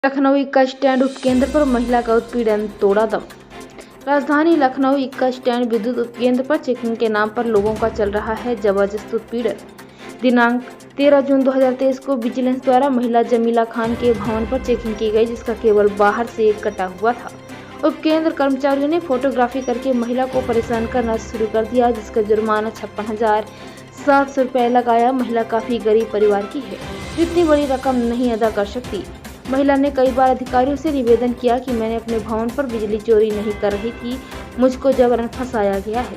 लखनऊ इक्का स्टैंड उपकेंद्र पर महिला का उत्पीड़न, तोड़ा दम। राजधानी लखनऊ इक्का स्टैंड विद्युत उपकेंद्र पर चेकिंग के नाम पर लोगों का चल रहा है जबरदस्त उत्पीड़न। दिनांक 13 जून 2023 को विजिलेंस द्वारा महिला जमीला खान के भवन पर चेकिंग की गई, जिसका केवल बाहर से एक कटा हुआ था। उपकेंद्र कर्मचारियों ने फोटोग्राफी करके महिला को परेशान करना शुरू कर दिया, जिसका जुर्माना 56,700 रुपये लगाया। महिला काफी गरीब परिवार की है, इतनी बड़ी रकम नहीं अदा कर सकती। महिला ने कई बार अधिकारियों से निवेदन किया कि मैंने अपने भवन पर बिजली चोरी नहीं कर रही थी, मुझको जबरन फंसाया गया है।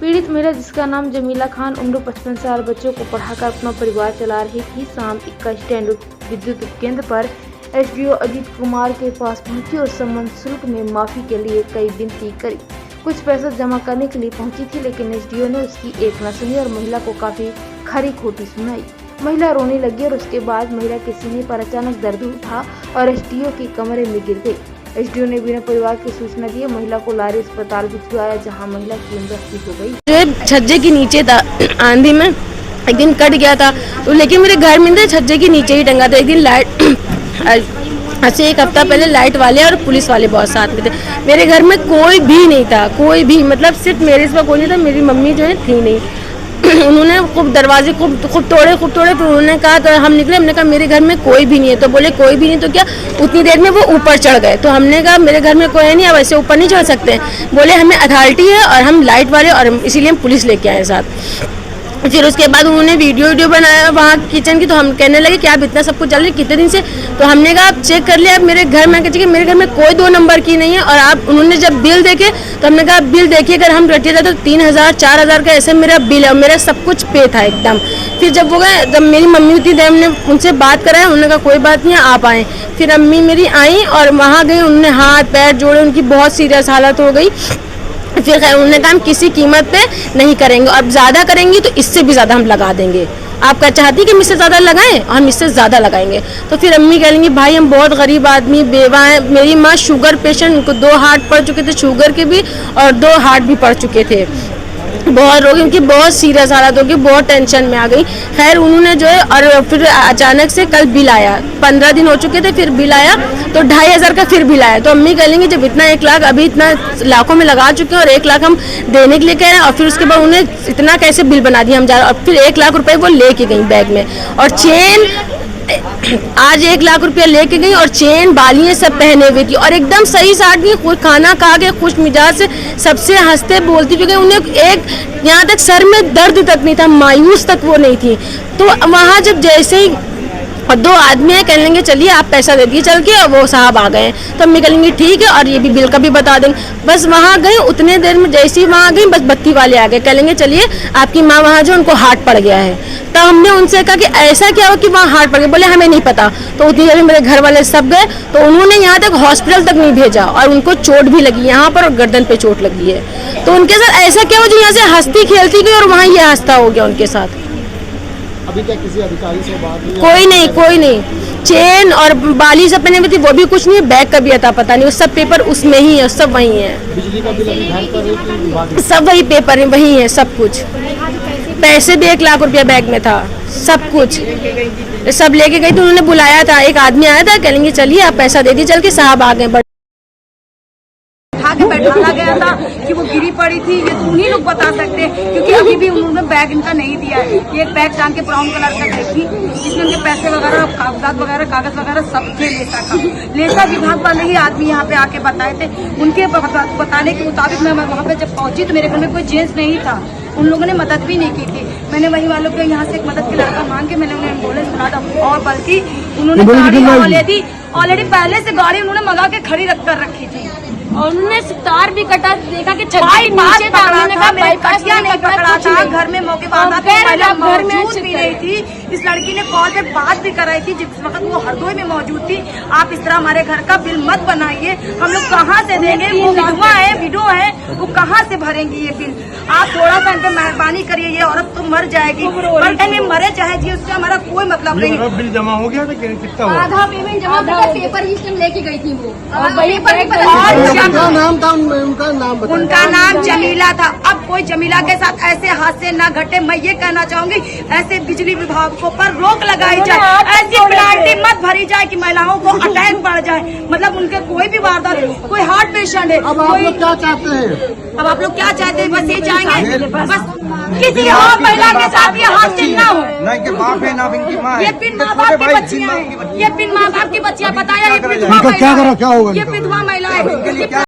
पीड़ित महिला, जिसका नाम जमीला खान, उम्र 55 साल, बच्चों को पढ़ाकर अपना परिवार चला रही थी, शाम इक्का स्टैंड विद्युत उपकेंद्र पर एसडीओ अजीत कुमार के पास पहुंची और संबंध शुल्क में माफी के लिए कई विनती करी। कुछ पैसा जमा करने के लिए पहुंची थी, लेकिन एसडीओ ने उसकी एक न सुनी और महिला को काफी खरी खोटी सुनाई। महिला रोने लगी और उसके बाद महिला के सीने पर अचानक दर्द उठा और एसडीओ के कमरे में गिर गई। एसडीओ ने बिना परिवार की सूचना दिए महिला को लारी अस्पताल भिजवाया, जहां महिला की मृत्यु हो गई। जो छज्जे के नीचे था, आंधी में एक दिन कट गया था, तो लेकिन मेरे घर में छज्जे के नीचे ही टंगा था। एक दिन लाइट ऐसे एक हफ्ता पहले लाइट वाले और पुलिस वाले बहुत साथ में थे। मेरे घर में कोई भी नहीं था, कोई भी, मतलब सिर्फ मेरे सिवा कोई नहीं था। मेरी मम्मी जो है थी नहीं। उन्होंने खूब दरवाजे खूब तोड़े। फिर उन्होंने कहा, तो हम निकले, हमने कहा मेरे घर में कोई भी नहीं है। तो बोले कोई भी नहीं तो क्या? उतनी देर में वो ऊपर चढ़ गए। तो हमने कहा मेरे घर में कोई है नहीं, अब ऐसे ऊपर नहीं चढ़ सकते। बोले हमें अथॉरिटी है और हम लाइट वाले, और इसीलिए हम पुलिस लेके आए साथ। फिर उसके बाद उन्होंने वीडियो बनाया वहाँ किचन की। तो हम कहने लगे कि आप इतना सब कुछ चल रही है कितने दिन से? तो हमने कहा आप चेक कर लिया, आप मेरे घर में कि मेरे घर में कोई 2 नंबर की नहीं है। और आप, उन्होंने जब बिल देखे तो हमने कहा बिल देखिए, अगर हम रटे जाते तो 3,000-4,000 का ऐसे मेरा बिल है और मेरा सब कुछ पे था एकदम। फिर जब वो गए, जब मेरी मम्मी होती थी, हमने उनसे बात कराया, उन्होंने कहा कोई बात नहीं आप आएँ। फिर अम्मी मेरी आई और वहाँ गई, उन्होंने हाथ पैर जोड़े, उनकी बहुत सीरियस हालत हो गई। फिर उन्होंने कहा हम किसी कीमत पे नहीं करेंगे, और ज़्यादा करेंगी तो इससे भी ज़्यादा हम लगा देंगे। आप क्या चाहती कि हम इससे ज़्यादा लगाएं? हम इससे ज़्यादा लगाएंगे। तो फिर अम्मी कह लेंगी भाई हम बहुत गरीब आदमी, बेवा हैं। मेरी माँ शुगर पेशेंट, उनको 2 हार्ट पड़ चुके थे, शुगर के भी, और 2 हार्ट भी पड़ चुके थे। बहुत रोगी, उनकी बहुत सीरियस हालत होगी, बहुत टेंशन में आ गई। खैर उन्होंने जो है, और फिर अचानक से कल बिल आया, 15 दिन हो चुके थे, फिर बिल आया तो 2,500 का फिर बिल आया। तो अम्मी कह लेंगे जब इतना 1 लाख अभी इतना लाखों में लगा चुके हैं और 1 लाख हम देने के लिए कह रहे हैं, और फिर उसके बाद उन्हें इतना कैसे बिल बना दिया हम जा रहे हैं। और फिर 1 लाख रुपए वो लेके गई बैग में, और चेन आज 1 लाख रुपया लेके गई, और चेन बालियाँ सब पहने हुई थी, और एकदम सही से आदमी, खाना खा के खुश मिजाज से सबसे हंसते बोलती, क्योंकि उन्हें एक यहाँ तक सर में दर्द तक नहीं था, मायूस तक वो नहीं थी। तो वहाँ जब जैसे ही और 2 आदमी हैं, कह लेंगे चलिए आप पैसा दे दिए चल के, और वो साहब आ गए। तो हम कह लेंगे ठीक है, और ये भी बिल का भी बता देंगे। बस वहाँ गए, उतने देर में जैसे ही वहाँ गई, बस बत्ती वाले आ गए, कह लेंगे चलिए आपकी माँ वहाँ जो उनको हार्ट पड़ गया है। तो हमने उनसे कहा कि ऐसा क्या हो कि वहाँ हार्ट पड़ गया? बोले हमें नहीं पता। तो उतनी देर में मेरे घर वाले सब गए, तो उन्होंने यहाँ तक हॉस्पिटल तक नहीं भेजा, और उनको चोट भी लगी यहाँ पर, और गर्दन पे चोट लगी है। तो उनके साथ ऐसा क्या हो जो यहाँ से हंसती खेलती गई और वहाँ ये हंसता हो गया उनके साथ। अभी तक किसी अधिकारी से बात हुई? कोई नहीं। चेन और बाली सब पहने हुए थी, वो भी कुछ नहीं, बैग का भी अता पता नहीं, वो सब पेपर उसमें ही है, सब वही है। बिजली का बिल अभी घर पर है कि विभाग में? सब वही पेपर है, वही है सब कुछ। पैसे भी 1 लाख रुपया बैग में था, सब कुछ सब लेके गई। तो उन्होंने बुलाया था, एक आदमी आया था, कह लेंगे चलिए आप पैसा दे दिए चल के, साहब आ गए। के बैठाला गया था कि वो गिरी पड़ी थी, ये तो उन्हीं लोग बता सकते हैं, क्योंकि अभी भी उन्होंने बैग इनका नहीं दिया है। ये एक बैग टांग के ब्राउन कलर का देखी, जिसमें उनके पैसे वगैरह, कागज वगैरह सब थे। लेसा विभाग वाले ही आदमी यहाँ पे आके बताए थे। उनके बताने के मुताबिक मैं वहाँ पे जब पहुंची तो मेरे घर में कोई जेंट्स नहीं था, उन लोगों ने मदद भी नहीं की थी। मैंने वही वालों को यहाँ से एक मदद की लड़का मांग के मैंने उन्हें एम्बुलेंस बुला था, और बल्कि उन्होंने गाड़ी ऑलरेडी पहले से गाड़ी उन्होंने मंगा के खड़ी रख कर रखी थी, और उन्होंने तार भी कटा, देखा कि छज्जे नीचे था, उन्होंने कहा बाईपास नहीं पकड़ा था, घर में मौके पर आना था, घर में भी नहीं थी। इस लड़की ने कॉल पे बात भी कराई थी, जिस वक्त वो हरदोई में मौजूद थी। आप इस तरह हमारे घर का बिल मत बनाइए, हम लोग कहाँ से देंगे? वो विधवा है, वो कहाँ से भरेंगी ये बिल? आप थोड़ा सा इनसे मेहरबानी करिए, ये औरत तो मर जाएगी, पर मरे चाहे जी, उससे हमारा कोई मतलब नहीं। बिल जमा हो गया था कितना? आधा पेमेंट जमा, पेपर ही लेके गई थी वो, उनका नाम था, उनका नाम बताओ। उनका नाम जमीला था। अब कोई जमीला के साथ ऐसे हादसे ना घटे। मैं ये कहना चाहूंगी, ऐसे बिजली विभाग को पर रोक लगाई जाए। ऐसी पेनाल्टी मत भरी जाए कि महिलाओं को अटैक बढ़ जाए, मतलब उनके कोई भी वारदात, कोई हार्ट पेशेंट है, अब आप लोग क्या चाहते हैं? अब आप लोग क्या चाहते हैं? बस ये चाहेंगे बस किसी और महिला के साथ ये हादसा ना हो। ना इनके बाप है ना इनकी माँ है। ये पिन माँ बाप की बच्चियां हैं, ये पिन माँ बाप की बच्चियां, बताया ये विधवा इनका क्या महिला करो, क्या होगा है, ये इनका? विधवा महिला है।